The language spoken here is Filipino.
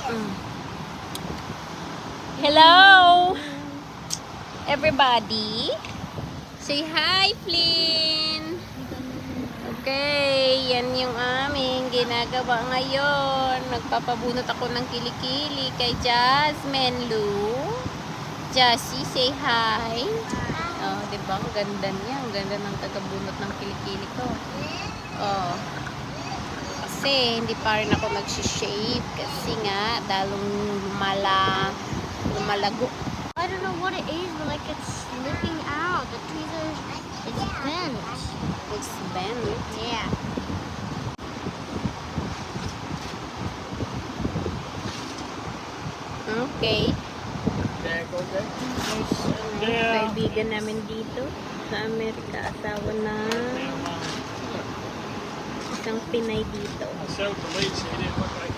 Mm. Hello, everybody. Say hi, Flynn. Okay, yan yung aming ginagawa ngayon. Nagpapabunot ako ng kilikili kay Jasmine Lou. Jassy, say hi. Oh, diba? Ang ganda niya. Ang ganda ng tagabunot ng kilikili ko. Oh. Kasi hindi pa rin ako mag-shave kasi nga dalong lumalago. I don't know what it is, but like it's slipping out. The trees are, it's bent. It's bent. Yeah. Okay. Kaibigan namin dito sa Amerika, asawa na isang Pinay dito. I showed the lead, so he didn't look like